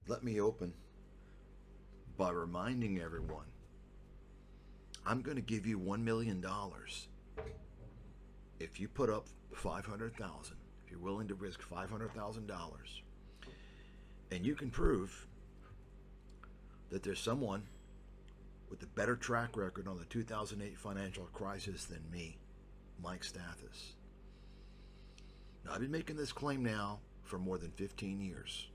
Let me open by reminding everyone I'm going to give you $1 million if you put up $500,000, if you're willing to risk $500,000, and you can prove that there's someone with a better track record on the 2008 financial crisis than me, Mike Stathis. Now, I've been making this claim now for more than 15 years.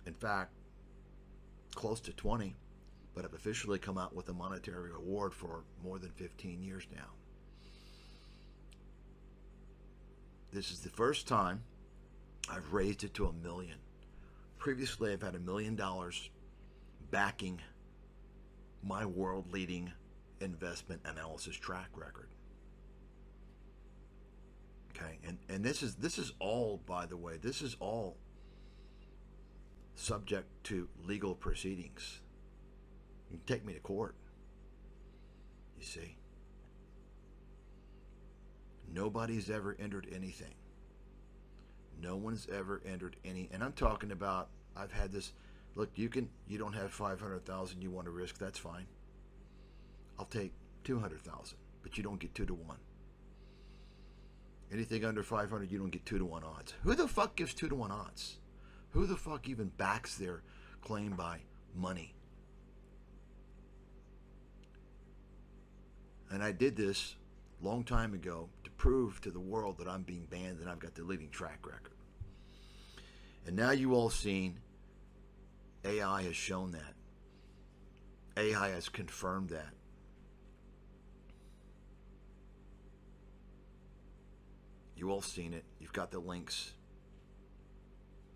In fact, close to 20, but I've officially come out with a monetary award for more than 15 years now. This is the first time I've raised it to $1 million. Previously, I've had $1 million backing my world-leading investment analysis track record. Okay, and this is all, by the way, this is all subject to legal proceedings. You can take me to court. You see, nobody's ever entered anything. No one's ever entered any, and I'm talking about, I've had this. Look, you don't have 500,000 you want to risk. That's fine. I'll take 200,000, but you don't get 2 to 1. Anything under 500, you don't get 2 to 1 odds. Who the fuck gives 2 to 1 odds? Who the fuck even backs their claim by money? And I did this a long time ago to prove to the world that I'm being banned and I've got the leading track record. And now you all seen AI has shown that. AI has confirmed that. You all seen it. You've got the links.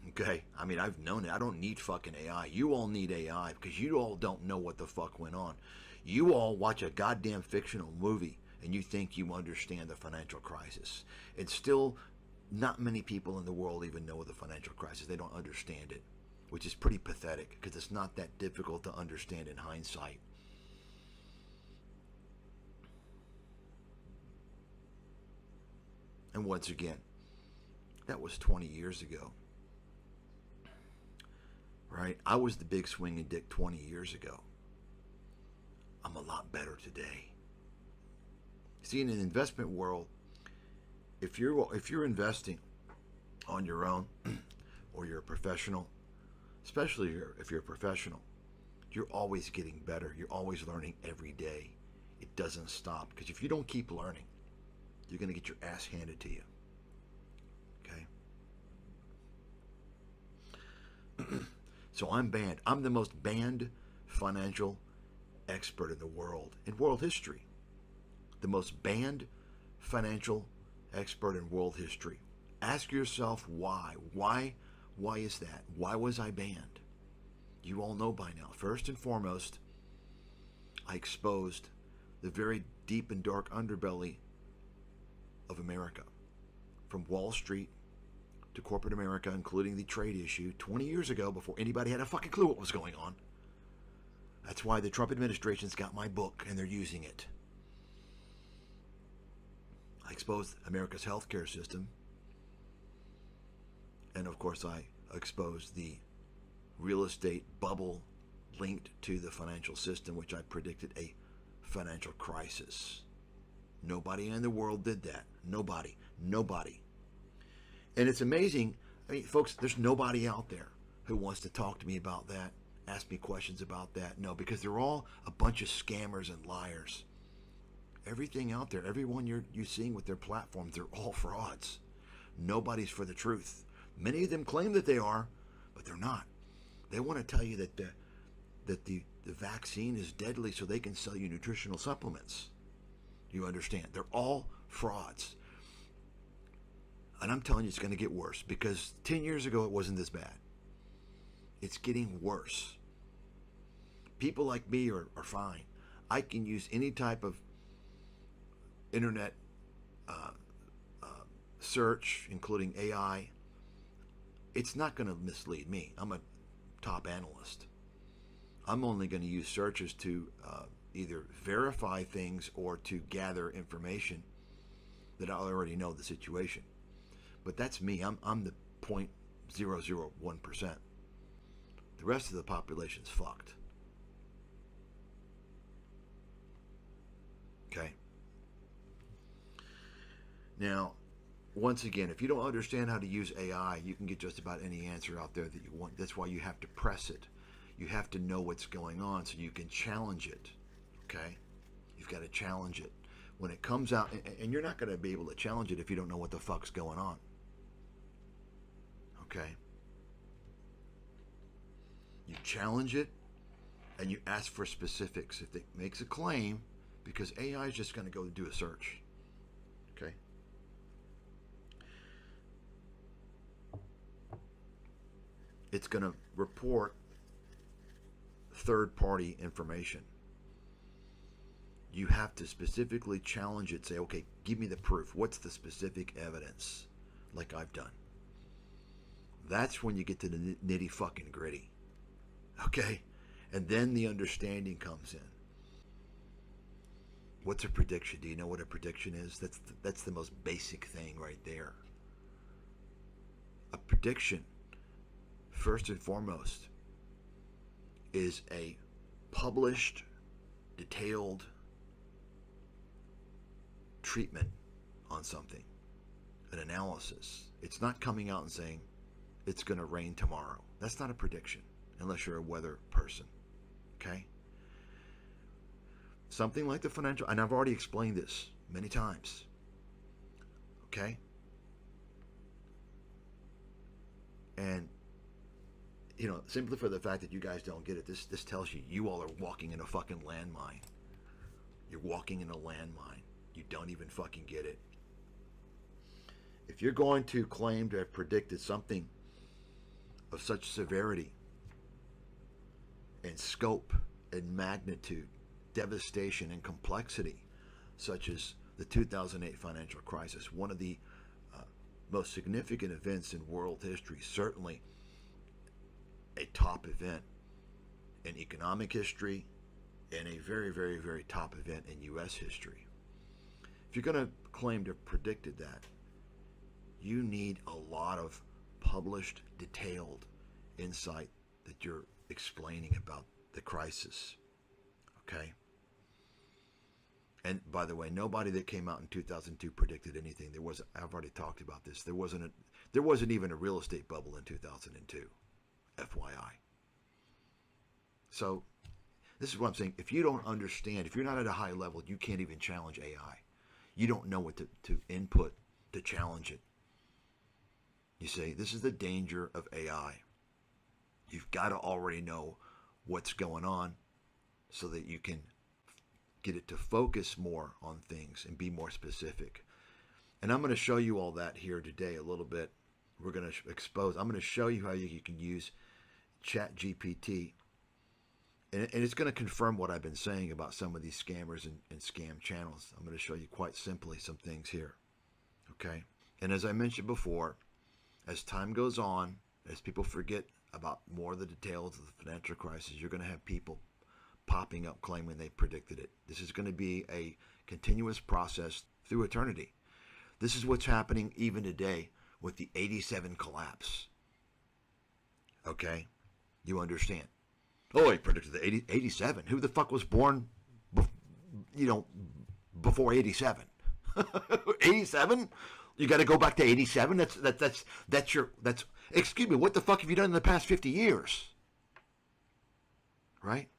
Okay? I mean, I've known it. I don't need fucking AI. You all need AI because you all don't know what the fuck went on. You all watch a goddamn fictional movie and you think you understand the financial crisis. And still, not many people in the world even know the financial crisis. They don't understand it, which is pretty pathetic because it's not that difficult to understand in hindsight. And once again, that was 20 years ago. Right? I was the big swinging dick 20 years ago. I'm a lot better today. See, in an investment world, if you're investing on your own or you're a professional, especially if you're a professional, you're always getting better. You're always learning every day. It doesn't stop, because if you don't keep learning, you're going to get your ass handed to you. Okay? So I'm banned. I'm the most banned financial expert in the world, in world history. The most banned financial expert in world history. Ask yourself why. Why is that? Why was I banned? You all know by now. First and foremost, I exposed the very deep and dark underbelly of America, from Wall Street to corporate America, including the trade issue 20 years ago, before anybody had a fucking clue what was going on. That's why the Trump administration's got my book and they're using it. I exposed America's healthcare system, and of course I exposed the real estate bubble linked to the financial system, which I predicted a financial crisis. Nobody in the world did that. Nobody. And it's amazing. I mean, folks, there's nobody out there who wants to talk to me about that, ask me questions about that. No, because they're all a bunch of scammers and liars. Everything out there, everyone you're seeing with their platforms, they're all frauds. Nobody's for the truth. Many of them claim that they are, but they're not. They want to tell you that the vaccine is deadly so they can sell you nutritional supplements. You understand? They're all frauds. And I'm telling you, it's going to get worse, because 10 years ago it wasn't this bad. It's getting worse. People like me are fine. I can use any type of internet search, including AI. It's not going to mislead me. I'm a top analyst. I'm only going to use searches to either verify things or to gather information that I already know the situation. But that's me. I'm the 0.001%. The rest of the population's fucked. Okay? Now, once again, if you don't understand how to use AI, you can get just about any answer out there that you want. That's why you have to press it. You have to know what's going on so you can challenge it. Okay? You've got to challenge it. When it comes out, and you're not going to be able to challenge it if you don't know what the fuck's going on. Okay? You challenge it, and you ask for specifics. If it makes a claim, because AI is just going to go do a search. Okay? It's going to report third-party information. You have to specifically challenge it. Say, okay, give me the proof. What's the specific evidence? Like I've done. That's when you get to the nitty fucking gritty. Okay? And then the understanding comes in. What's a prediction? Do you know what a prediction is? That's the most basic thing right there. A prediction, first and foremost, is a published, detailed treatment on something, an analysis. It's not coming out and saying it's going to rain tomorrow. That's not a prediction unless you're a weather person. Okay? Something like the financial, and I've already explained this many times. Okay? And you know, simply for the fact that you guys don't get it, this tells you you all are walking in a fucking landmine. You're walking in a landmine. You don't even fucking get it. If you're going to claim to have predicted something of such severity and scope and magnitude, devastation and complexity, such as the 2008 financial crisis, one of the most significant events in world history, certainly a top event in economic history and a very, very, very top event in U.S. history. If you're going to claim to have predicted that, you need a lot of published, detailed insight that you're explaining about the crisis. Okay? And by the way, nobody that came out in 2002 predicted anything. I've already talked about this. There wasn't even a real estate bubble in 2002. FYI. So, this is what I'm saying. If you don't understand, if you're not at a high level, you can't even challenge AI. You don't know what to input to challenge it. You say, this is the danger of AI. You've got to already know what's going on so that you can get it to focus more on things and be more specific. And I'm going to show you all that here today a little bit. We're going to expose, I'm going to show you how you can use ChatGPT. And it's going to confirm what I've been saying about some of these scammers and scam channels. I'm going to show you quite simply some things here. Okay? And as I mentioned before, as time goes on, as people forget about more of the details of the financial crisis, you're going to have people popping up claiming they predicted it. This is going to be a continuous process through eternity. This is what's happening even today with the 87 collapse. Okay? You understand? Oh, he predicted the 87. Who the fuck was born, before 87? 87? You got to go back to 87? That's excuse me, what the fuck have you done in the past 50 years? Right?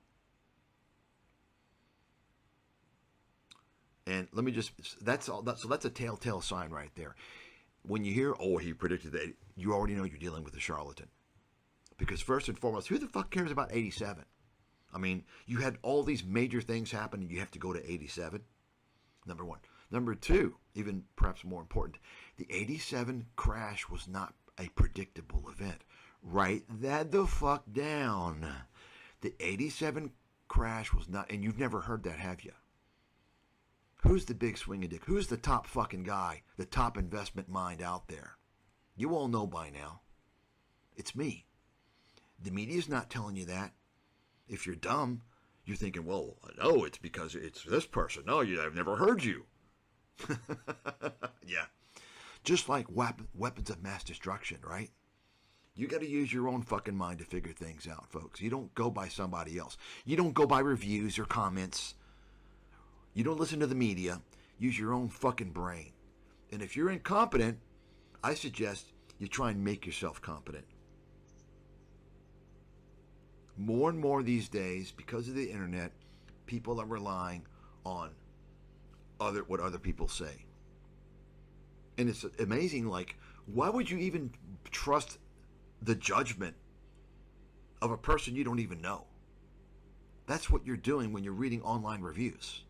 And let me just, that's all. So that's a telltale sign right there. When you hear, oh, he predicted that, you already know you're dealing with a charlatan. Because first and foremost, who the fuck cares about 87? I mean, you had all these major things happen and you have to go to 87? Number one. Number two, even perhaps more important, the 87 crash was not a predictable event. Write that the fuck down. The 87 crash was not, and you've never heard that, have you? Who's the big swinging dick? Who's the top fucking guy, the top investment mind out there? You all know by now. It's me. The media's not telling you that. If you're dumb, you're thinking, well, no, it's because it's this person. No, I've never heard you. Yeah. Just like weapons of mass destruction, right? You got to use your own fucking mind to figure things out, folks. You don't go by somebody else. You don't go by reviews or comments. You don't listen to the media. Use your own fucking brain. And if you're incompetent, I suggest you try and make yourself competent. More and more these days, because of the internet, people are relying on what other people say. And it's amazing, like, why would you even trust the judgment of a person you don't even know? That's what you're doing when you're reading online reviews.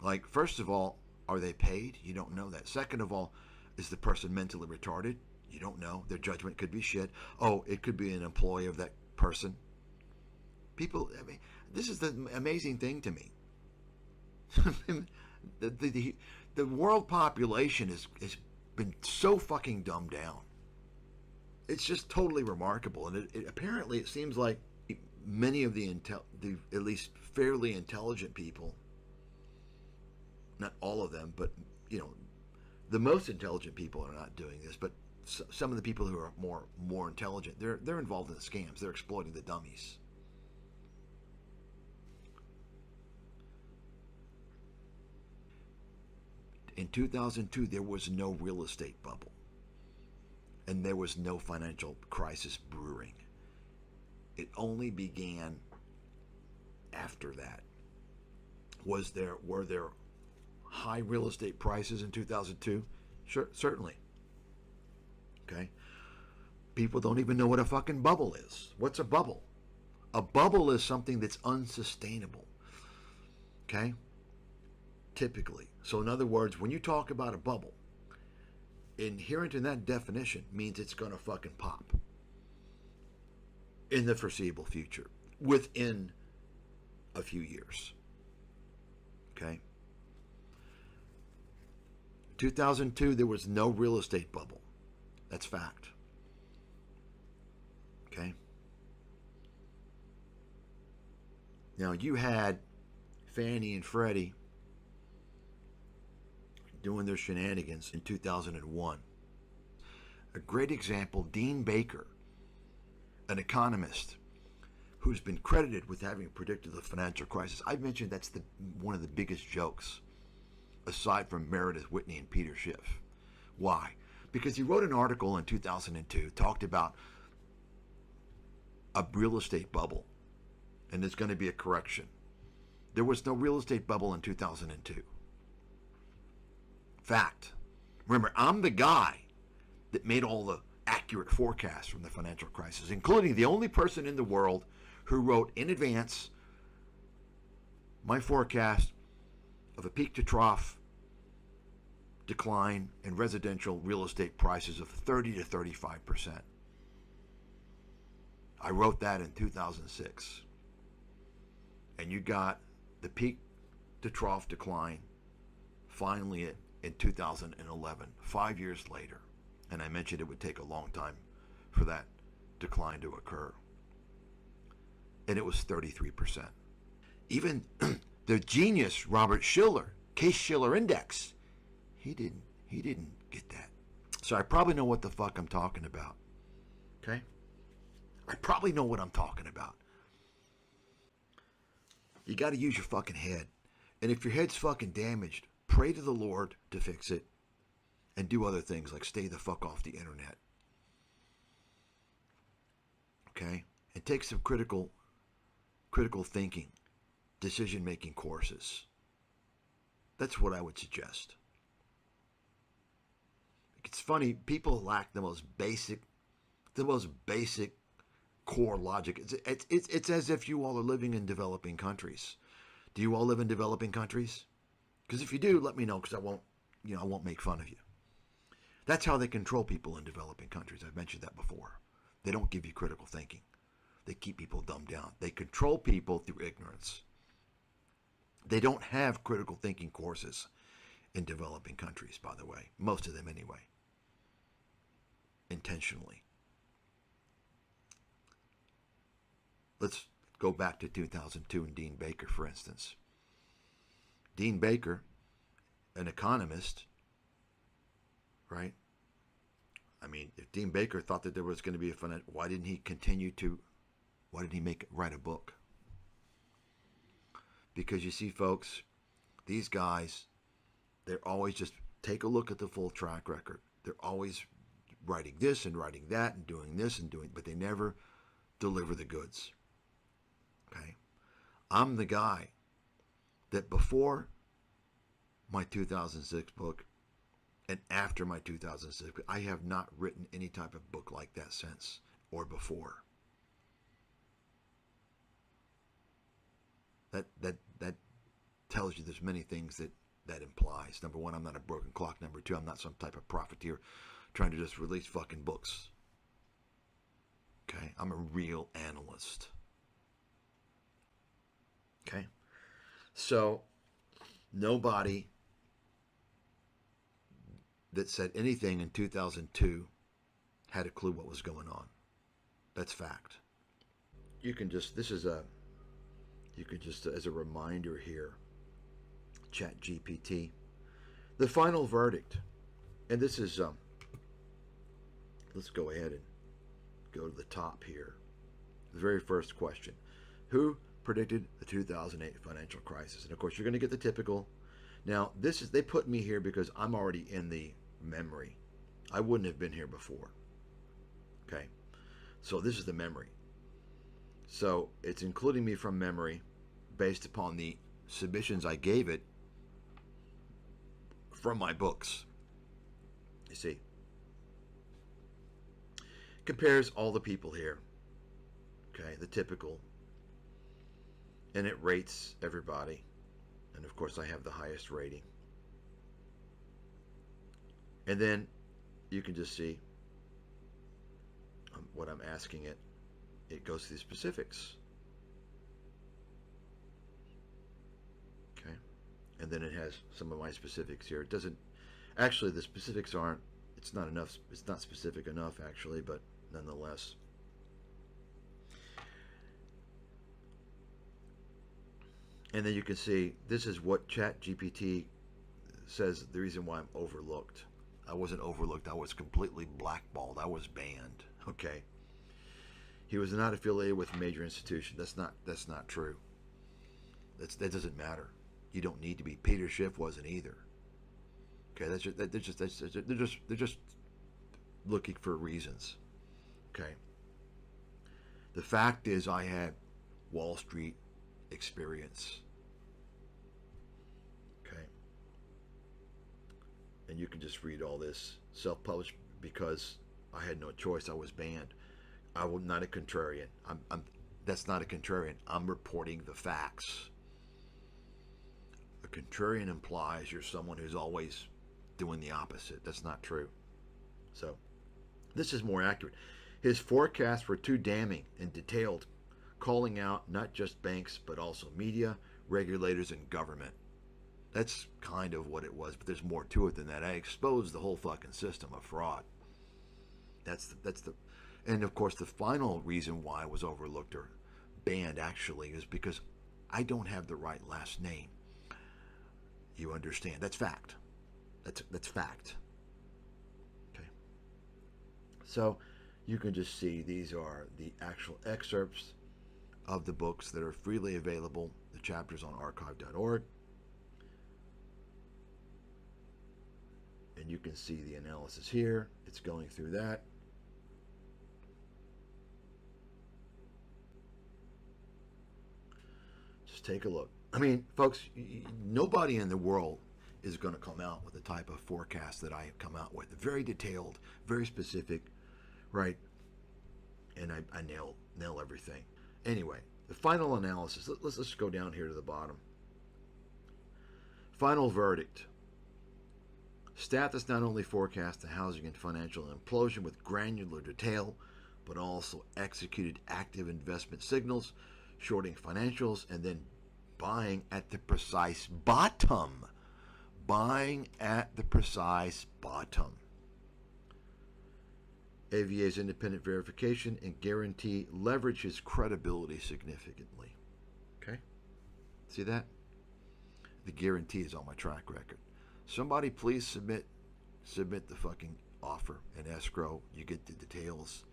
Like, first of all, are they paid? You don't know that. Second of all, is the person mentally retarded? You don't know. Their judgment could be shit. Oh, it could be an employee of that person. People, I mean, this is the amazing thing to me. The world population has been so fucking dumbed down. It's just totally remarkable. And apparently it seems like many of the at least fairly intelligent people, not all of them, but, you know, the most intelligent people are not doing this, but some of the people who are more intelligent, they're involved in the scams. They're exploiting the dummies. In 2002, there was no real estate bubble, and there was no financial crisis brewing. It only began after that. Were there high real estate prices in 2002? Sure, certainly. Okay. People don't even know what a fucking bubble is. What's a bubble? A bubble is something that's unsustainable. Okay? Typically. So in other words, when you talk about a bubble, inherent in that definition means it's going to fucking pop in the foreseeable future, within a few years. Okay? 2002, there was no real estate bubble. That's fact. Okay? Now, you had Fannie and Freddie doing their shenanigans in 2001. A great example, Dean Baker, an economist who's been credited with having predicted the financial crisis. I mentioned that's one of the biggest jokes, aside from Meredith Whitney and Peter Schiff. Why? Because he wrote an article in 2002, talked about a real estate bubble, and there's going to be a correction. There was no real estate bubble in 2002. Fact. Remember, I'm the guy that made all the accurate forecasts from the financial crisis, including the only person in the world who wrote in advance my forecast of a peak to trough decline in residential real estate prices of 30 to 35%. I wrote that in 2006. And you got the peak to trough decline finally in 2011, 5 years later. And I mentioned it would take a long time for that decline to occur. And it was 33%. Even the genius Robert Shiller, Case-Shiller Index, he didn't get that. So I probably know what the fuck I'm talking about. Okay? I probably know what I'm talking about. You got to use your fucking head. And if your head's fucking damaged, pray to the Lord to fix it. And do other things like stay the fuck off the internet. Okay? And take some critical thinking, decision-making courses. That's what I would suggest. It's funny, people lack the most basic core logic. It's as if you all are living in developing countries. Do you all live in developing countries? Because if you do, let me know, because I won't make fun of you. That's how they control people in developing countries. I've mentioned that before. They don't give you critical thinking. They keep people dumbed down. They control people through ignorance. They don't have critical thinking courses in developing countries, by the way. Most of them anyway. Intentionally. Let's go back to 2002 and Dean Baker, for instance. Dean Baker, an economist, right? I mean, if Dean Baker thought that there was going to be a fun, why didn't he write a book? Because you see, folks, these guys, they're always just take a look at the full track record. They're always writing this and writing that and doing this and doing, but they never deliver the goods. Okay? I'm the guy that before my 2006 book and after my 2006 book, I have not written any type of book like that since or before. That tells you there's many things that implies. Number one, I'm not a broken clock. Number two, I'm not some type of profiteer trying to just release fucking books. Okay? I'm a real analyst. Okay? So, nobody that said anything in 2002 had a clue what was going on. That's fact. You could just, as a reminder here, ChatGPT, the final verdict. And this is, let's go ahead and go to the top here. The very first question. Who predicted the 2008 financial crisis? And of course, you're going to get the typical. Now, they put me here because I'm already in the memory. I wouldn't have been here before. Okay. So this is the memory. So it's including me from memory based upon the submissions I gave it from my books. You see. Compares all the people here. Okay, the typical. And it rates everybody. And of course I have the highest rating. And then you can just see what I'm asking it. It goes to the specifics. Okay. And then it has some of my specifics here. It doesn't, actually the specifics aren't, it's not enough, it's not specific enough actually, but nonetheless. And then you can see, this is what ChatGPT says the reason why I'm overlooked. I wasn't overlooked, I was completely blackballed, I was banned, okay? He was not affiliated with a major institution. That's not true. That doesn't matter. You don't need to be. Peter Schiff wasn't either. Okay, they're just looking for reasons. Okay. The fact is, I had Wall Street experience. Okay. And you can just read all this self-published because I had no choice. I was banned. I'm not a contrarian. That's not a contrarian. I'm reporting the facts. A contrarian implies you're someone who's always doing the opposite. That's not true. So, this is more accurate. His forecasts were too damning and detailed, calling out not just banks, but also media, regulators, and government. That's kind of what it was, but there's more to it than that. I exposed the whole fucking system of fraud. And of course, the final reason why I was overlooked or banned actually is because I don't have the right last name. You understand? That's fact. That's fact. Okay. So you can just see these are the actual excerpts of the books that are freely available. The chapters on archive.org. And you can see the analysis here. It's going through that. Just take a look. I mean, folks, nobody in the world is going to come out with the type of forecast that I have come out with. Very detailed, very specific, right? And I nail everything. Anyway, the final analysis. Let's go down here to the bottom. Final verdict. Stathis not only forecast the housing and financial implosion with granular detail, but also executed active investment signals, shorting financials, and then buying at the precise bottom. Buying at the precise bottom. AVA's independent verification and guarantee leverage his credibility significantly. Okay? See that? The guarantee is on my track record. Somebody please submit the fucking offer in escrow. You get the details.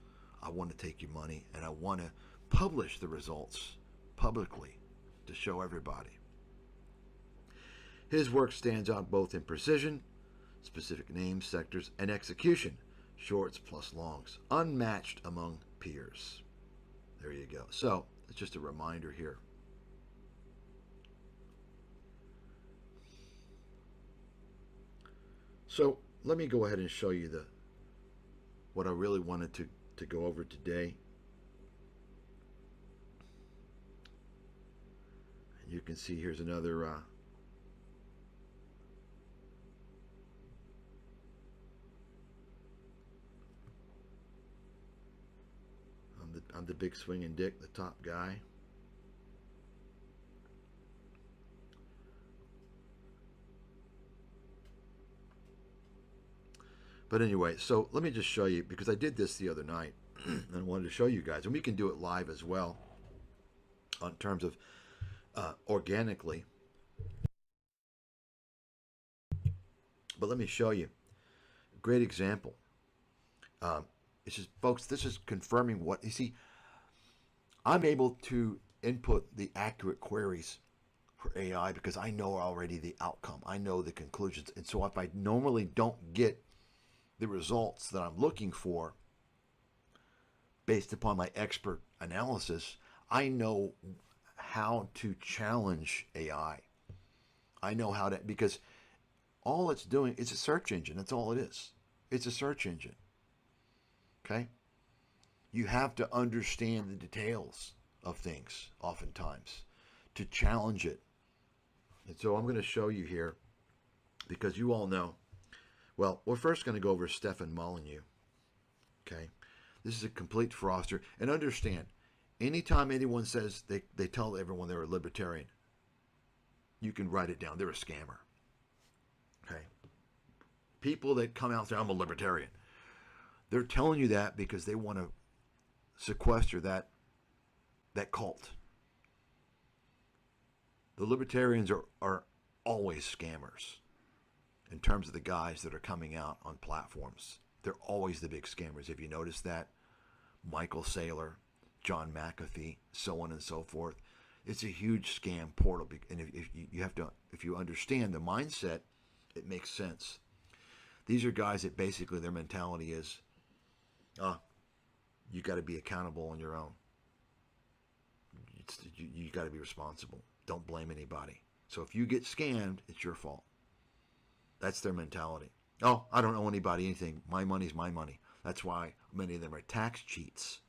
I want to take your money, and I want to publish the results publicly to show everybody. His work stands out both in precision, specific names, sectors, and execution, shorts plus longs, unmatched among peers. There you go. So it's just a reminder here. So let me go ahead and show you what I really wanted to go over today. And you can see here's another I'm the big swinging dick, the top guy. But anyway, so let me just show you, because I did this the other night and I wanted to show you guys, and we can do it live as well in terms of organically. But let me show you. Great example. It's just, folks, this is confirming what you see. I'm able to input the accurate queries for AI because I know already the outcome. I know the conclusions. And so if I normally don't get the results that I'm looking for based upon my expert analysis, I know how to challenge AI. I know how to, because all it's doing is a search engine. That's all it is. It's a search engine. Okay? You have to understand the details of things oftentimes to challenge it. And so I'm going to show you here, because you all know, well, we're first going to go over Stefan Molyneux. Okay? This is a complete fraudster. And understand, anytime anyone says they tell everyone they're a libertarian, you can write it down. They're a scammer. Okay? People that come out and say, I'm a libertarian, they're telling you that because they want to sequester that cult. The libertarians are always scammers in terms of the guys that are coming out on platforms. They're always the big scammers. If you notice that, Michael Saylor, John McAfee, so on and so forth. It's a huge scam portal, and if you understand the mindset, it makes sense. These are guys that basically their mentality is, you got to be accountable on your own. You got to be responsible. Don't blame anybody. So if you get scammed, it's your fault. That's their mentality. Oh, I don't owe anybody anything. My money's my money. That's why many of them are tax cheats.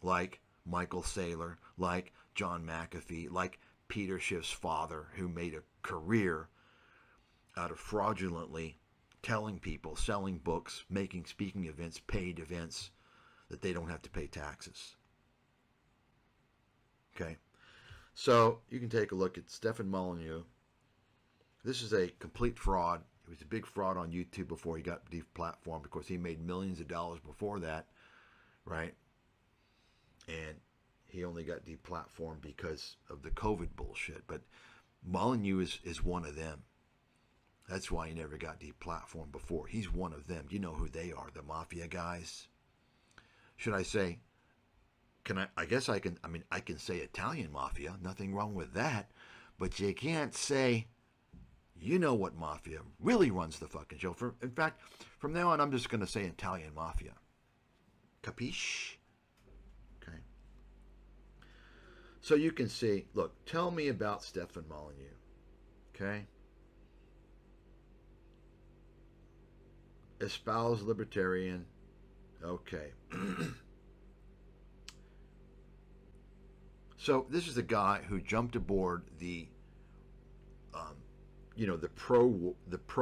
Like Michael Saylor, like John McAfee, like Peter Schiff's father, who made a career out of fraudulently telling people, selling books, making speaking events, paid events, that they don't have to pay taxes. Okay? So you can take a look at Stefan Molyneux. This is a complete fraud. He was a big fraud on YouTube before he got deplatformed, because he made millions of dollars before that, right? And he only got deplatformed because of the COVID bullshit. But Molyneux is one of them. That's why he never got deplatformed before. He's one of them. You know who they are, the mafia guys. Should I say, I guess I can say Italian mafia. Nothing wrong with that. But you can't say, you know what mafia really runs the fucking show. In fact, from now on, I'm just going to say Italian mafia. Capiche? Okay. So you can see, look, tell me about Stefan Molyneux. Okay. Espouse libertarian. Okay. So this is a guy who jumped aboard the pro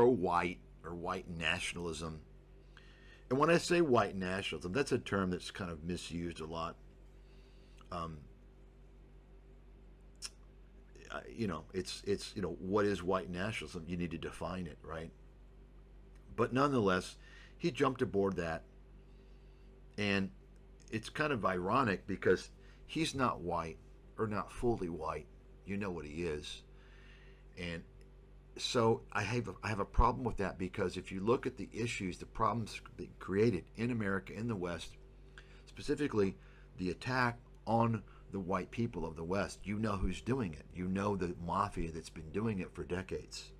white or white nationalism. And when I say white nationalism, that's a term that's kind of misused a lot. It's what is white nationalism? You need to define it, right? But nonetheless, he jumped aboard that. And it's kind of ironic because he's not white, or not fully white. You know what he is. And So I have a problem with that, because if you look at the issues, the problems being created in America, in the West, specifically the attack on the white people of the West, you know who's doing it. You know the mafia that's been doing it for decades.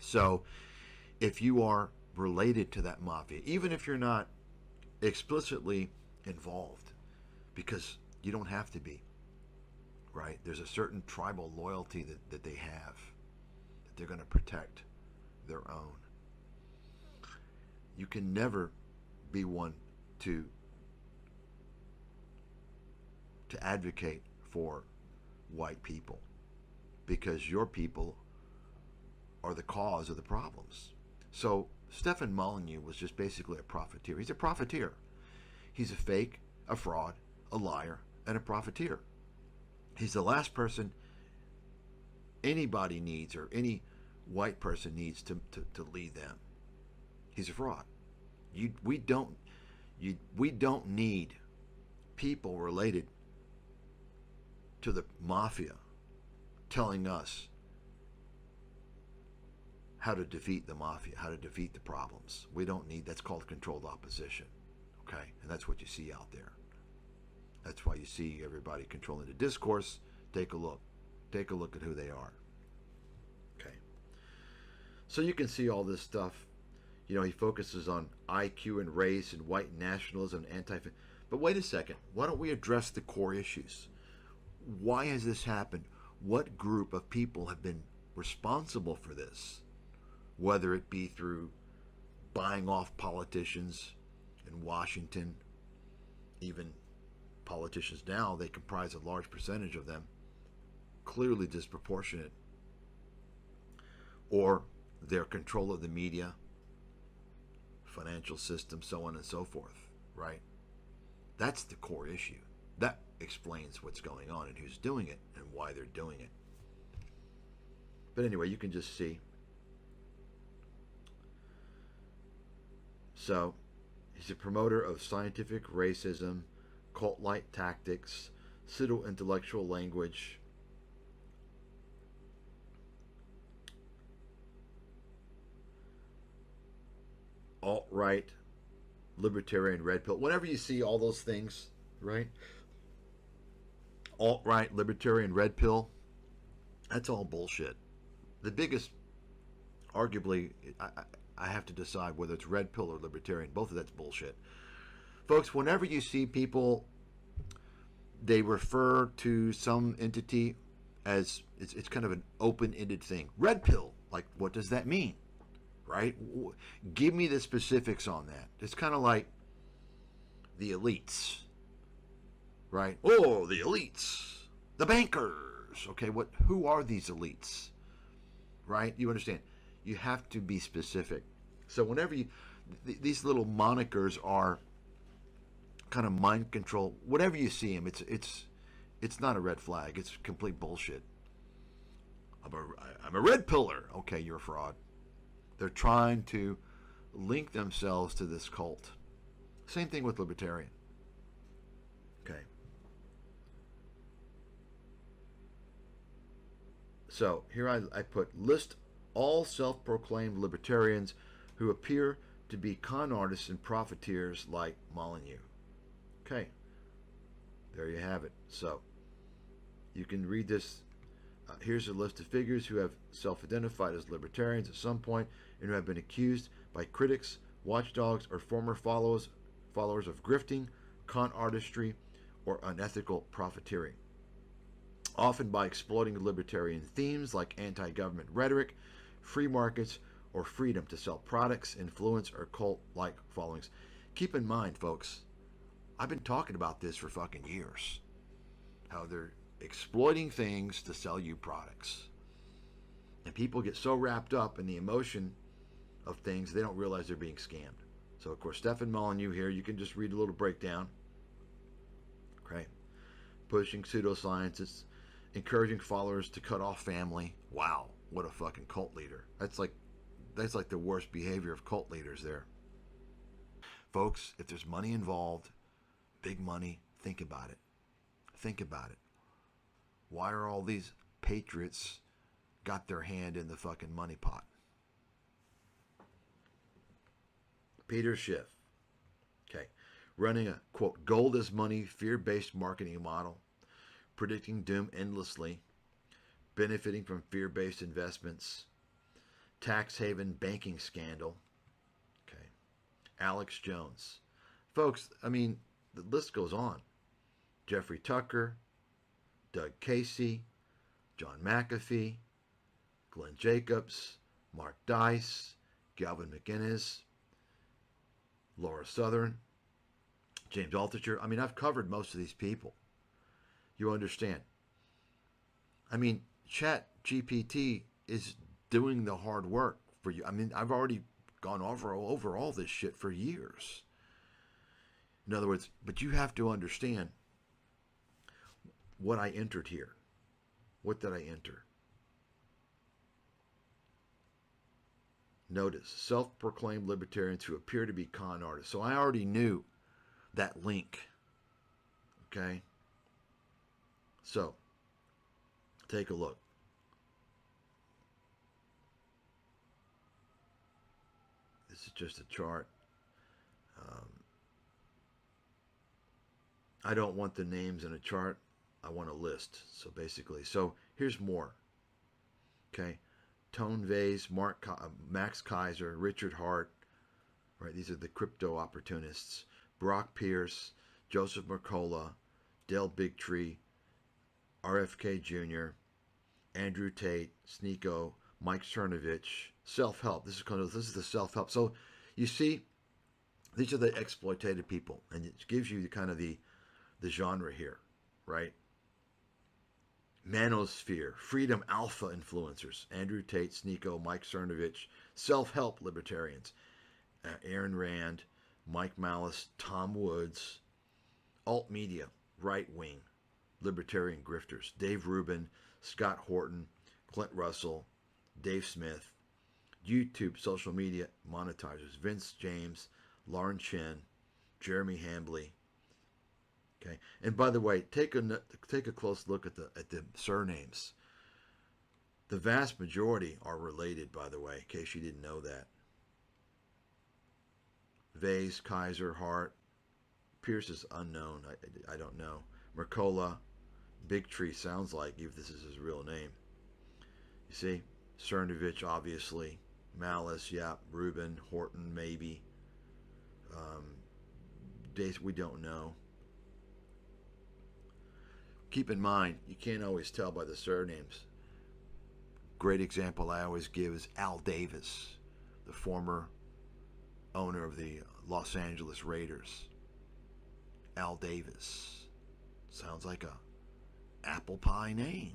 So if you are related to that mafia, even if you're not explicitly involved, because you don't have to be, right? There's a certain tribal loyalty that they have, that they're going to protect their own. You can never be one to advocate for white people, because your people are the cause of the problems. So Stefan Molyneux was just basically a profiteer. He's a profiteer. He's a fake, a fraud, a liar, and a profiteer. He's the last person anybody needs, or any white person needs to lead them. He's a fraud. We don't need people related to the mafia telling us how to defeat the mafia, how to defeat the problems. We don't need, that's called controlled opposition. Okay? And that's what you see out there. That's why you see everybody controlling the discourse. Take a look. Take a look at who they are. Okay. So you can see all this stuff. You know, he focuses on IQ and race and white nationalism and but wait a second. Why don't we address the core issues? Why has this happened? What group of people have been responsible for this? Whether it be through buying off politicians in Washington, even politicians now, they comprise a large percentage of them, clearly disproportionate, or their control of the media, financial system, so on and so forth, right? That's the core issue. That explains what's going on and who's doing it and why they're doing it. But anyway, you can just see. So, he's a promoter of scientific racism, cult-like tactics, pseudo-intellectual language, alt-right, libertarian, red pill. Whenever you see all those things, right? Alt-right, libertarian, red pill, that's all bullshit. The biggest, arguably, I have to decide whether it's red pill or libertarian. Both of that's bullshit. Folks, whenever you see people, they refer to some entity as, it's kind of an open-ended thing. Red pill, like, what does that mean? Right? Give me the specifics on that. It's kind of like the elites, right? Oh, the elites, the bankers. Okay, who are these elites? Right? You understand? You have to be specific. So whenever these little monikers are kind of mind control. Whenever you see them, it's not a red flag. It's complete bullshit. I'm a red pillar. Okay, you're a fraud. They're trying to link themselves to this cult. Same thing with libertarian. Okay. So here I put, list all self-proclaimed libertarians who appear to be con artists and profiteers like Molyneux. Okay. There you have it. So you can read this. Here's a list of figures who have self-identified as libertarians at some point and who have been accused by critics, watchdogs, or former followers of grifting, con artistry, or unethical profiteering, often by exploiting libertarian themes like anti-government rhetoric, free markets, or freedom to sell products, influence, or cult-like followings. Keep in mind, folks, I've been talking about this for fucking years. How they're exploiting things to sell you products. And people get so wrapped up in the emotion of things, they don't realize they're being scammed. So, of course, Stefan Molyneux here, you can just read a little breakdown. Okay. Pushing pseudosciences, encouraging followers to cut off family. Wow, what a fucking cult leader. That's like the worst behavior of cult leaders there. Folks, if there's money involved, big money, think about it. Think about it. Why are all these patriots got their hand in the fucking money pot. Peter Schiff, okay, running a, quote, gold is money, fear-based marketing model, predicting doom endlessly, benefiting from fear-based investments, tax haven banking scandal. Okay, Alex Jones. Folks, I mean, the list goes on. Jeffrey Tucker, Doug Casey, John McAfee, Glenn Jacobs, Mark Dice, Galvin McInnes, Laura Southern, James Altucher. I mean, I've covered most of these people. You understand. I mean, ChatGPT is doing the hard work for you. I mean, I've already gone over all this shit for years. In other words, but you have to understand what I entered here. What did I enter? Notice, self-proclaimed libertarians who appear to be con artists. So I already knew that link. Okay? So, take a look. This is just a chart. I don't want the names in a chart. I want a list. So basically, so here's more. Okay? Tone Vase, Max Kaiser, Richard Hart, right? These are the crypto opportunists. Brock Pierce, Joseph Mercola, Del Bigtree, RFK Jr., Andrew Tate, Sneeko, Mike Cernovich, self-help. This is the self-help. So you see, these are the exploitative people, and it gives you kind of the genre here, right? Manosphere, Freedom Alpha influencers, Andrew Tate, Sneeko, Mike Cernovich, self-help libertarians, Aaron Rand, Mike Malice, Tom Woods, alt media, right-wing, libertarian grifters, Dave Rubin, Scott Horton, Clint Russell, Dave Smith, YouTube social media monetizers, Vince James, Lauren Chen, Jeremy Hambley. Okay, and by the way, take a close look at the surnames. The vast majority are related, by the way, in case you didn't know that. Vase, Kaiser, Hart, Pierce is unknown. I don't know. Mercola, Bigtree sounds like, if this is his real name. You see, Cernovich, obviously, Malice, yeah, Rubin, Horton, maybe. Dates we don't know. Keep in mind, you can't always tell by the surnames. Great example I always give is Al Davis, the former owner of the Los Angeles Raiders. Al Davis. Sounds like a apple pie name.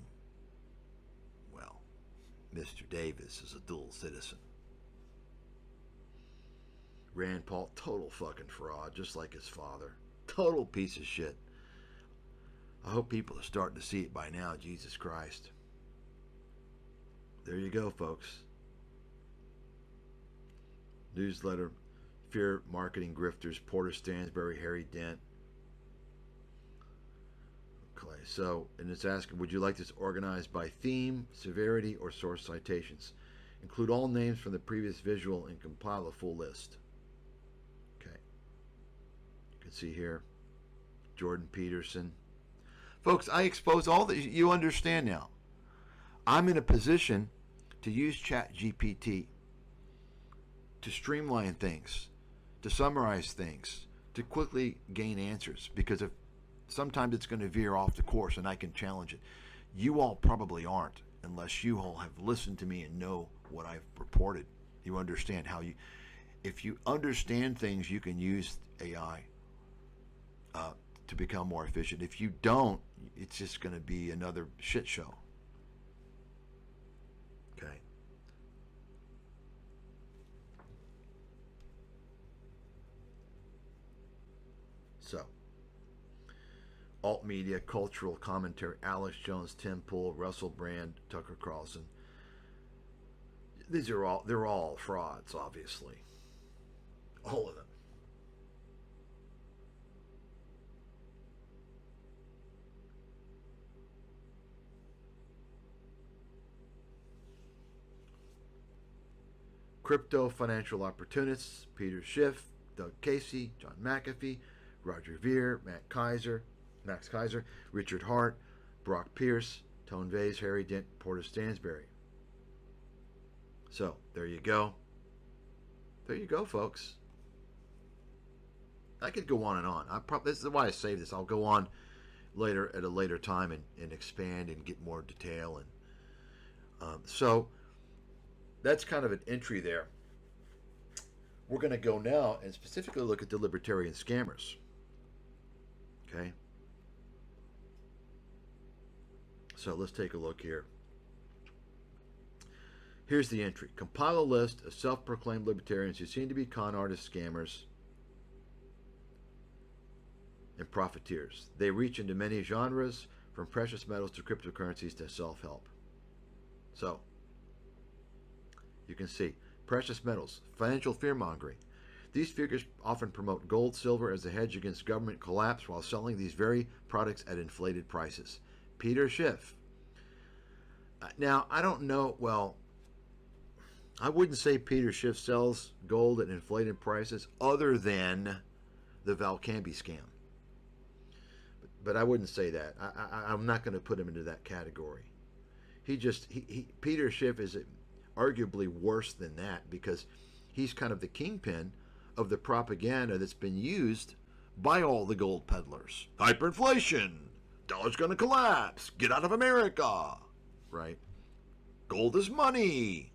Well, Mr. Davis is a dual citizen. Rand Paul, total fucking fraud, just like his father. Total piece of shit. I hope people are starting to see it by now, Jesus Christ. There you go, folks. Newsletter, Fear Marketing Grifters, Porter Stansberry, Harry Dent. Okay, so, and it's asking, would you like this organized by theme, severity, or source citations? Include all names from the previous visual and compile a full list. Okay. You can see here, Jordan Peterson. Folks, I expose all this. You understand now. I'm in a position to use ChatGPT to streamline things, to summarize things, to quickly gain answers, because if sometimes it's going to veer off the course and I can challenge it. You all probably aren't, unless you all have listened to me and know what I've reported. You understand how if you understand things, you can use AI to become more efficient. If you don't, it's just going to be another shit show. Okay. So, alt media, cultural commentary, Alex Jones, Tim Pool, Russell Brand, Tucker Carlson. They're all frauds, obviously. All of them. Crypto financial opportunists, Peter Schiff, Doug Casey, John McAfee, Roger Ver, Max Kaiser, Richard Hart, Brock Pierce, Tone Vays, Harry Dent, Porter Stansberry. So, there you go. There you go, folks. I could go on and on. This is why I saved this. I'll go on later at a later time and expand and get more detail. And so that's kind of an entry there. We're going to go now and specifically look at the libertarian scammers. Okay. So let's take a look here. Here's the entry. Compile a list of self-proclaimed libertarians who seem to be con artists, scammers, and profiteers. They reach into many genres, from precious metals to cryptocurrencies to self-help. So, you can see, precious metals, financial fear-mongering. These figures often promote gold, silver as a hedge against government collapse while selling these very products at inflated prices. Peter Schiff. Now, I don't know, well, I wouldn't say Peter Schiff sells gold at inflated prices other than the Valcambi scam. But I wouldn't say that. I'm not going to put him into that category. Peter Schiff is arguably worse than that because he's kind of the kingpin of the propaganda that's been used by all the gold peddlers. Hyperinflation, dollar's going to collapse, get out of America, right? Gold is money.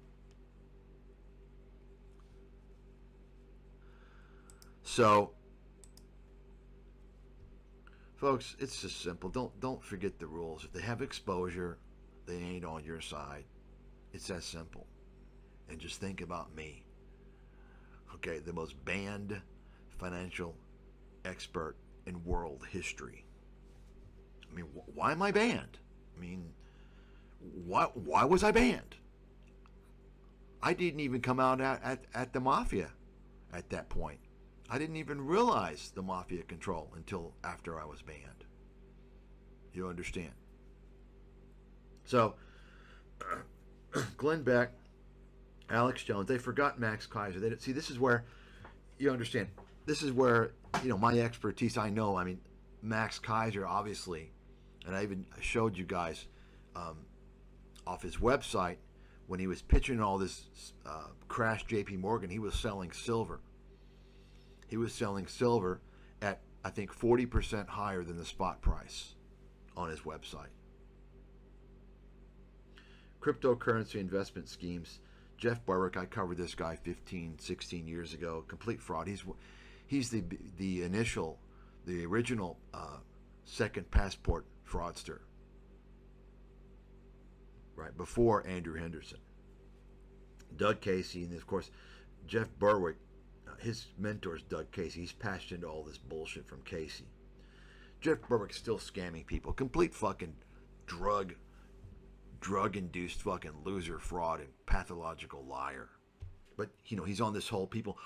So, folks, it's just simple. Don't forget the rules. If they have exposure, they ain't on your side. It's that simple. And just think about me. Okay, the most banned financial expert in world history. I mean, why am I banned? I mean, why was I banned? I didn't even come out at the mafia at that point. I didn't even realize the mafia control until after I was banned. You understand? So, Glenn Beck, Alex Jones, they forgot Max Kaiser. They didn't see. This is where you understand. This is where my expertise. I know. I mean, Max Kaiser, obviously, and I even showed you guys off his website when he was pitching all this crash J.P. Morgan. He was selling silver. He was selling silver at, I think, 40% higher than the spot price on his website. Cryptocurrency investment schemes. Jeff Berwick, I covered this guy 15, 16 years ago. Complete fraud. He's the original second passport fraudster. Right, before Andrew Henderson. Doug Casey, and of course, Jeff Berwick. His mentor's Doug Casey. He's patched into all this bullshit from Casey. Jeff Berwick's still scamming people. Complete fucking drug-induced fucking loser, fraud, and pathological liar. But, he's on this whole people,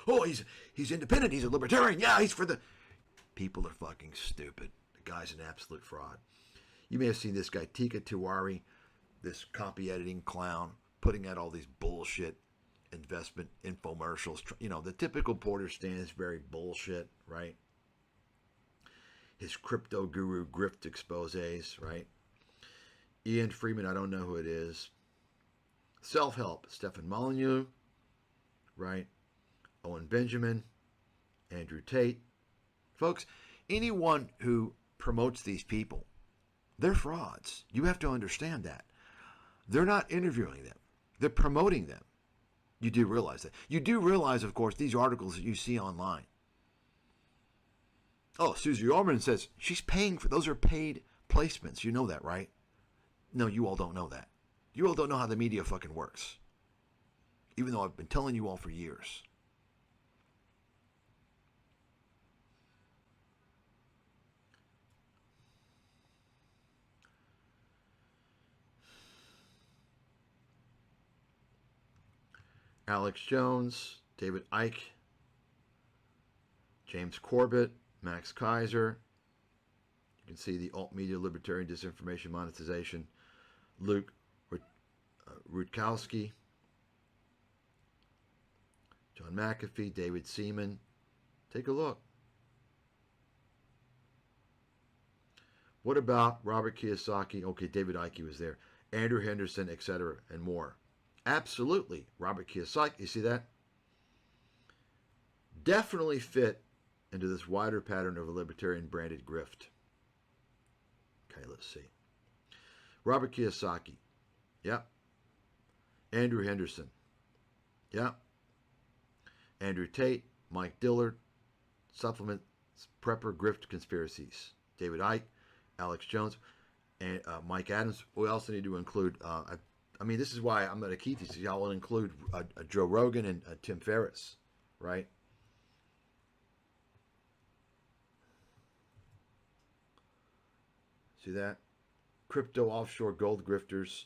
he's independent, he's a libertarian, yeah, he's for the... People are fucking stupid. The guy's an absolute fraud. You may have seen this guy, Tika Tiwari, this copy editing clown, putting out all these bullshit investment infomercials, the typical Porter Stansberry bullshit, right? His crypto guru grift exposés, right? Ian Freeman, I don't know who it is. Self-help, Stefan Molyneux, right? Owen Benjamin, Andrew Tate. Folks, anyone who promotes these people, they're frauds. You have to understand that. They're not interviewing them. They're promoting them. You do realize that. You do realize, of course, these articles that you see online. Oh, Susie Orman says she's paying for, those are paid placements. You know that, right? No, you all don't know that. You all don't know how the media fucking works. Even though I've been telling you all for years. Alex Jones, David Icke, James Corbett, Max Kaiser. You can see the alt media libertarian disinformation monetization. Luke Rutkowski. John McAfee, David Seaman. Take a look. What about Robert Kiyosaki? Okay, David Icke was there. Andrew Henderson, etc., and more. Absolutely. Robert Kiyosaki, you see that? Definitely fit into this wider pattern of a libertarian branded grift. Okay, let's see. Robert Kiyosaki. Yeah. Andrew Henderson. Yeah. Andrew Tate, Mike Dillard, Supplement Prepper Grift Conspiracies. David Icke, Alex Jones, and Mike Adams. We also need to include, I mean, this is why I'm going to keep these. I will include Joe Rogan and Tim Ferriss, right? See that? Crypto offshore gold grifters.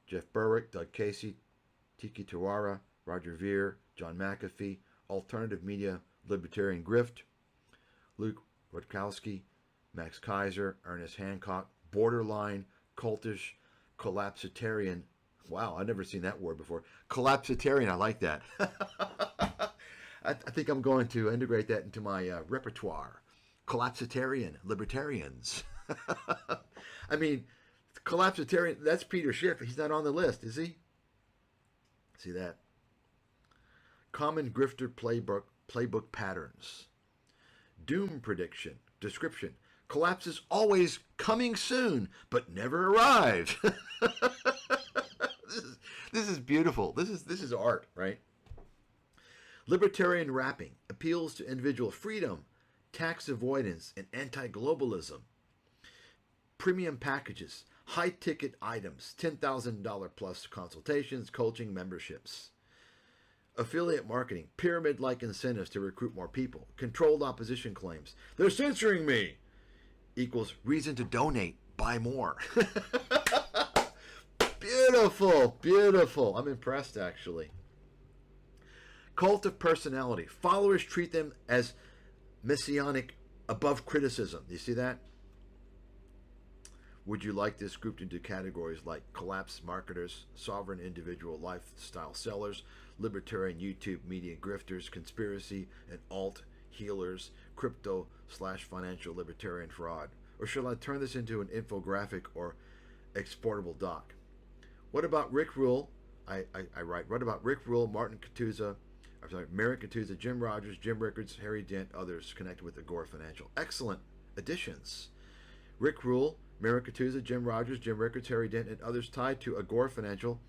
Jeff Berwick, Doug Casey, Tiki Tawara, Roger Ver, John McAfee, Alternative Media, Libertarian Grift, Luke Rutkowski, Max Kaiser, Ernest Hancock, Borderline, Cultish, Collapsitarian. Wow, I've never seen that word before. Collapsitarian, I like that. I think I'm going to integrate that into my repertoire. Collapsitarian, Libertarians. I mean, Collapsitarian, that's Peter Schiff. He's not on the list, is he? See that? Common grifter playbook patterns. Doom prediction. Description. Collapses always coming soon, but never arrive. This is beautiful. This is art, right? Libertarian wrapping appeals to individual freedom, tax avoidance, and anti-globalism. Premium packages, high-ticket items, $10,000 plus consultations, coaching, memberships. Affiliate marketing, pyramid-like incentives to recruit more people. Controlled opposition claims. They're censoring me. Equals reason to donate, buy more. Beautiful, beautiful. I'm impressed, actually. Cult of personality. Followers treat them as messianic, above criticism. Do you see that? Would you like this grouped into categories like collapsed marketers, sovereign individual lifestyle sellers, libertarian YouTube media grifters, conspiracy and alt healers, crypto/financial libertarian fraud? Or should I turn this into an infographic or exportable doc? What about Rick Rule? I write, what about Rick Rule, Martin Catuzza, Mary Catuzza, Jim Rogers, Jim Rickards, Harry Dent, others connected with Agora Financial? Excellent additions. Rick Rule, Mary Catuzza, Jim Rogers, Jim Rickards, Harry Dent, and others tied to Agora Financial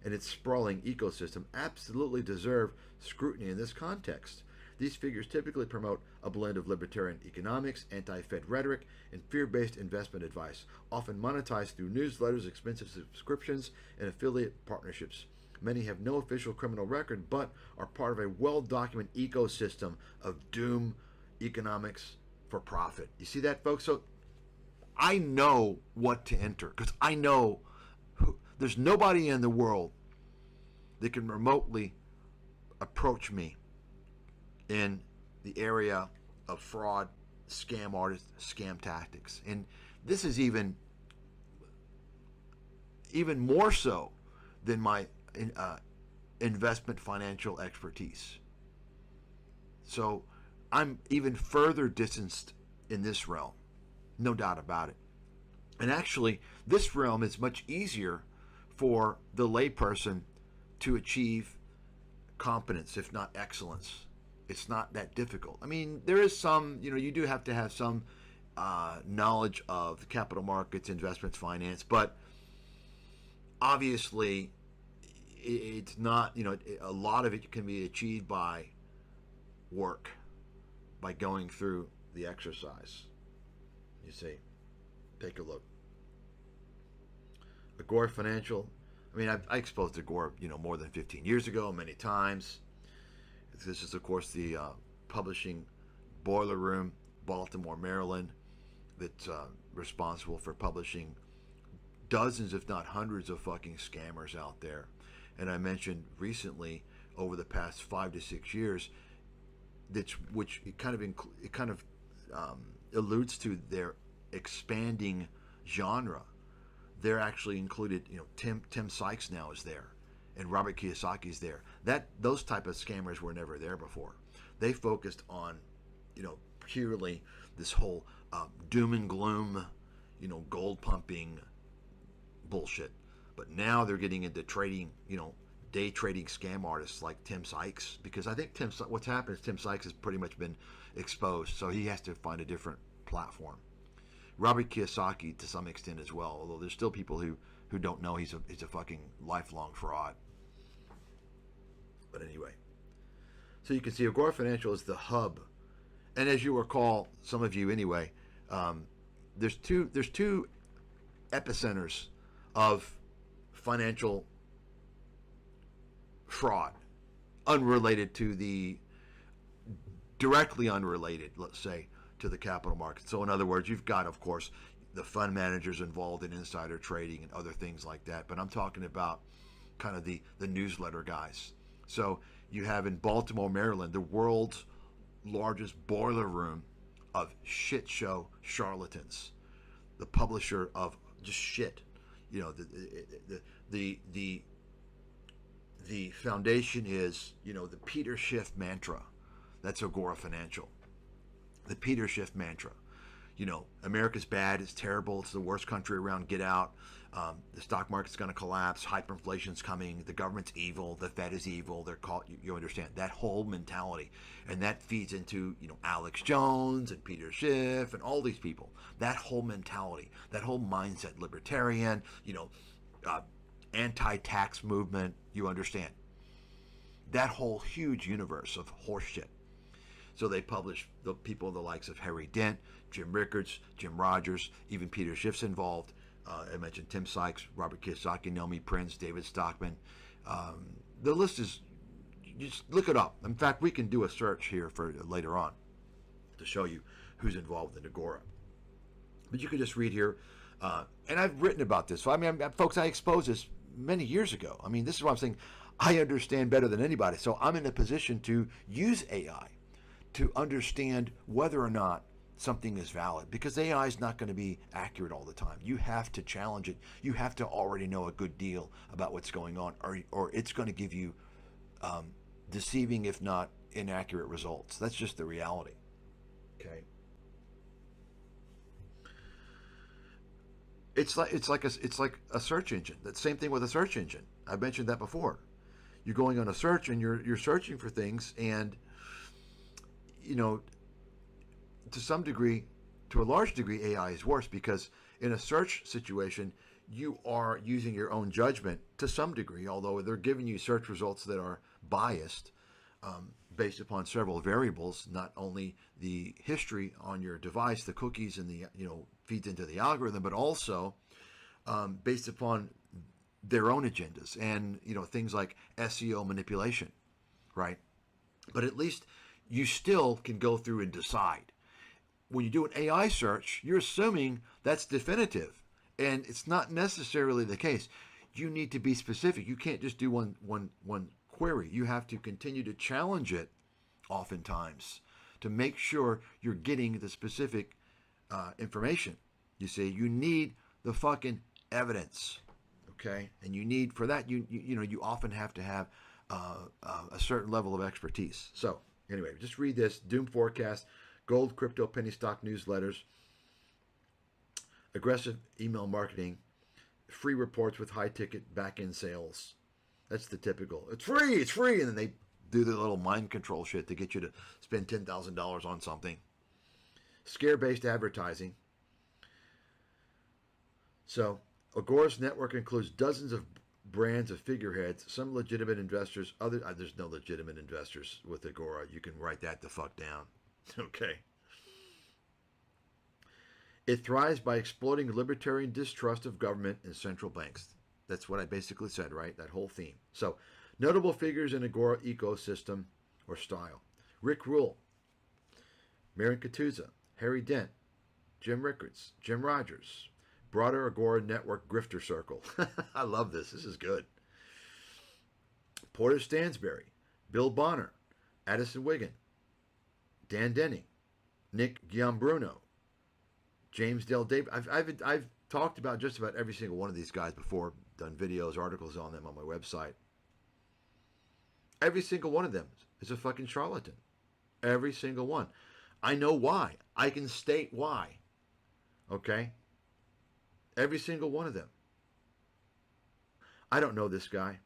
and its sprawling ecosystem absolutely deserve scrutiny in this context. These figures typically promote a blend of libertarian economics, anti-Fed rhetoric, and fear-based investment advice, often monetized through newsletters, expensive subscriptions, and affiliate partnerships. Many have no official criminal record, but are part of a well-documented ecosystem of doom economics for profit. You see that, folks? So I know what to enter because I know there's nobody in the world that can remotely approach me in the area of fraud, scam artists, scam tactics. And this is even more so than my investment financial expertise. So I'm even further distanced in this realm, no doubt about it. And actually, this realm is much easier for the layperson to achieve competence, if not excellence. It's not that difficult. I mean, there is some, you do have to have some knowledge of the capital markets, investments, finance, but obviously it's not, a lot of it can be achieved by work, by going through the exercise. You see, take a look. Agora Financial. I mean, I exposed Agora, more than 15 years ago, many times. This is, of course, the publishing boiler room, Baltimore, Maryland, that's responsible for publishing dozens, if not hundreds, of fucking scammers out there. And I mentioned recently, over the past 5 to 6 years, which it kind of alludes to their expanding genre. They're actually included. Tim Sykes now is there, and Robert Kiyosaki's there. Those type of scammers were never there before. They focused on, purely this whole doom and gloom, gold pumping bullshit. But now they're getting into trading, day trading scam artists like Tim Sykes, because I think what's happened is Tim Sykes has pretty much been exposed, so he has to find a different platform. Robert Kiyosaki to some extent as well, although there's still people who don't know he's a fucking lifelong fraud. But anyway, so you can see Agora Financial is the hub, and as you recall, some of you anyway, there's two epicenters of financial fraud, directly unrelated, let's say, to the capital market. So in other words, you've got, of course, the fund managers involved in insider trading and other things like that. But I'm talking about kind of the newsletter guys. So you have in Baltimore, Maryland, the world's largest boiler room of shit show charlatans, the publisher of just shit. The foundation is, the Peter Schiff mantra. That's Agora Financial. The Peter Schiff mantra. America's bad, it's terrible, it's the worst country around, get out. The stock market's going to collapse, hyperinflation's coming, the government's evil, the Fed is evil, they're caught, you understand, that whole mentality. And that feeds into, Alex Jones and Peter Schiff and all these people. That whole mentality, that whole mindset, libertarian, anti-tax movement, you understand. That whole huge universe of horseshit. So they publish the people the likes of Harry Dent, Jim Rickards, Jim Rogers, even Peter Schiff's involved. I mentioned Tim Sykes, Robert Kiyosaki, Naomi Prince, David Stockman. The list is, just look it up. In fact, we can do a search here for later on to show you who's involved in Agora. But you can just read here. And I've written about this. So, folks, I exposed this many years ago. This is what I'm saying. I understand better than anybody. So I'm in a position to use AI to understand whether or not something is valid, because AI is not going to be accurate all the time. You have to challenge it. You have to already know a good deal about what's going on, or it's going to give you deceiving, if not inaccurate results. That's just the reality. Okay. It's like a search engine. That same thing with a search engine. I mentioned that before. You're going on a search and you're searching for things, and to some degree, to a large degree, AI is worse, because in a search situation, you are using your own judgment to some degree, although they're giving you search results that are biased based upon several variables, not only the history on your device, the cookies, and the feeds into the algorithm, but also based upon their own agendas and things like SEO manipulation, right? But at least you still can go through and decide. When you do an AI search, you're assuming that's definitive, and it's not necessarily the case. You need to be specific. You can't just do one query. You have to continue to challenge it, oftentimes, to make sure you're getting the specific information. You see, you need the fucking evidence, okay? And you need, for that, you often have to have a certain level of expertise. So anyway, just read this. Doom forecast, gold, crypto, penny stock newsletters, aggressive email marketing, free reports with high ticket back end sales. That's the typical. It's free, and then they do the little mind control shit to get you to spend $10,000 on something. Scare based advertising. So Agora's network includes dozens of brands of figureheads, some legitimate investors, there's no legitimate investors with Agora. You can write that the fuck down. Okay. It thrives by exploiting libertarian distrust of government and central banks. That's what I basically said, right? That whole theme. So, notable figures in Agora ecosystem or style. Rick Rule, Marion Katuza, Harry Dent, Jim Rickards, Jim Rogers, broader Agora network grifter circle. I love this. This is good. Porter Stansberry, Bill Bonner, Addison Wiggin, Dan Denning, Nick Giambruno, James Dale Davis. I've talked about just about every single one of these guys before, done videos, articles on them on my website. Every single one of them is a fucking charlatan. Every single one. I know why. I can state why. Okay? Every single one of them. I don't know this guy.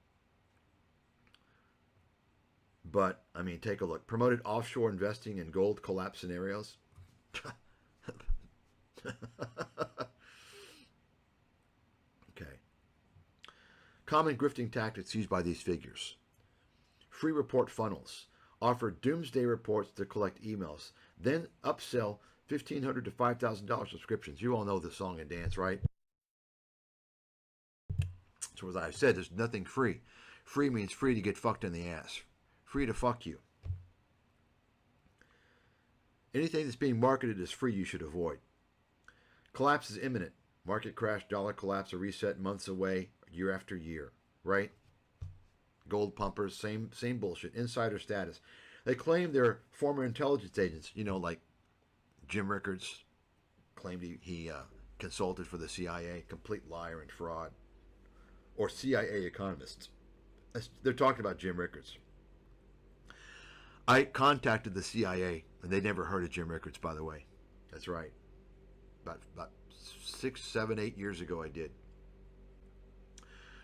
But, I mean, take a look. Promoted offshore investing in gold collapse scenarios. Okay. Common grifting tactics used by these figures. Free report funnels. Offer doomsday reports to collect emails. Then upsell $1,500 to $5,000 subscriptions. You all know the song and dance, right? So as I said, there's nothing free. Free means free to get fucked in the ass. Free to fuck you. Anything that's being marketed as free you should avoid. Collapse is imminent. Market crash, dollar collapse, a reset months away, year after year, right? Gold pumpers, same bullshit. Insider status. They claim they're former intelligence agents, like Jim Rickards claimed he consulted for the CIA, complete liar and fraud. Or CIA economists. They're talking about Jim Rickards. I contacted the CIA, and they never heard of Jim Rickards, by the way. That's right. About 6, 7, 8 years ago I did.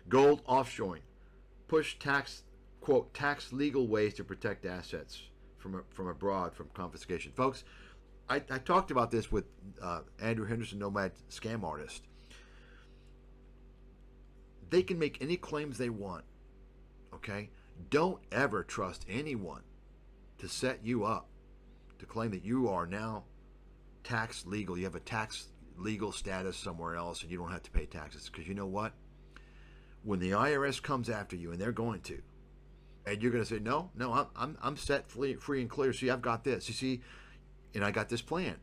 Gold offshoring. Push tax, quote, tax legal ways to protect assets from abroad, from confiscation. Folks, I talked about this with Andrew Henderson, Nomad Scam Artist. They can make any claims they want, okay? Don't ever trust anyone to set you up to claim that you are now tax legal. You have a tax legal status somewhere else and you don't have to pay taxes. Because you know what? When the IRS comes after you, and they're going to, and you're going to say, no, I'm set free and clear. See, I've got this. You see, and I got this plan.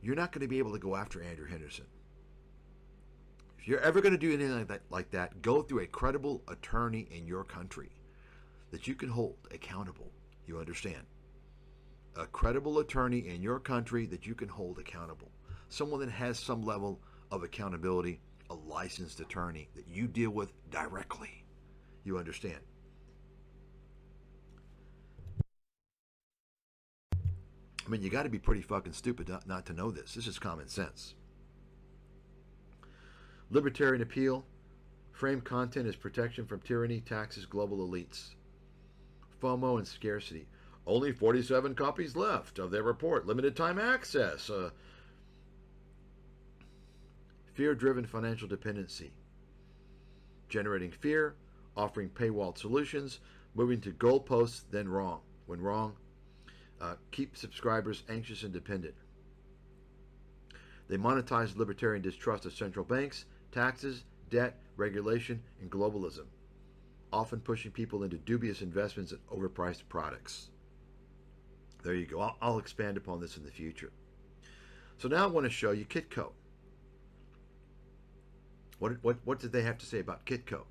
You're not going to be able to go after Andrew Henderson. If you're ever going to do anything like that, go through a credible attorney in your country that you can hold accountable. You understand? A credible attorney in your country that you can hold accountable. Someone that has some level of accountability, a licensed attorney that you deal with directly. You understand? I mean, you got to be pretty fucking stupid not to know this. This is common sense. Libertarian appeal. Frame content as protection from tyranny, taxes, global elites. FOMO and scarcity. Only 47 copies left of their report. Limited time access. Fear-driven financial dependency. Generating fear. Offering paywalled solutions. Moving to goalposts, then wrong. When wrong, keep subscribers anxious and dependent. They monetize libertarian distrust of central banks, taxes, debt, regulation, and globalism, often pushing people into dubious investments and overpriced products. There you go. I'll expand upon this in the future. So now I want to show you Kitco. What did they have to say about Kitco?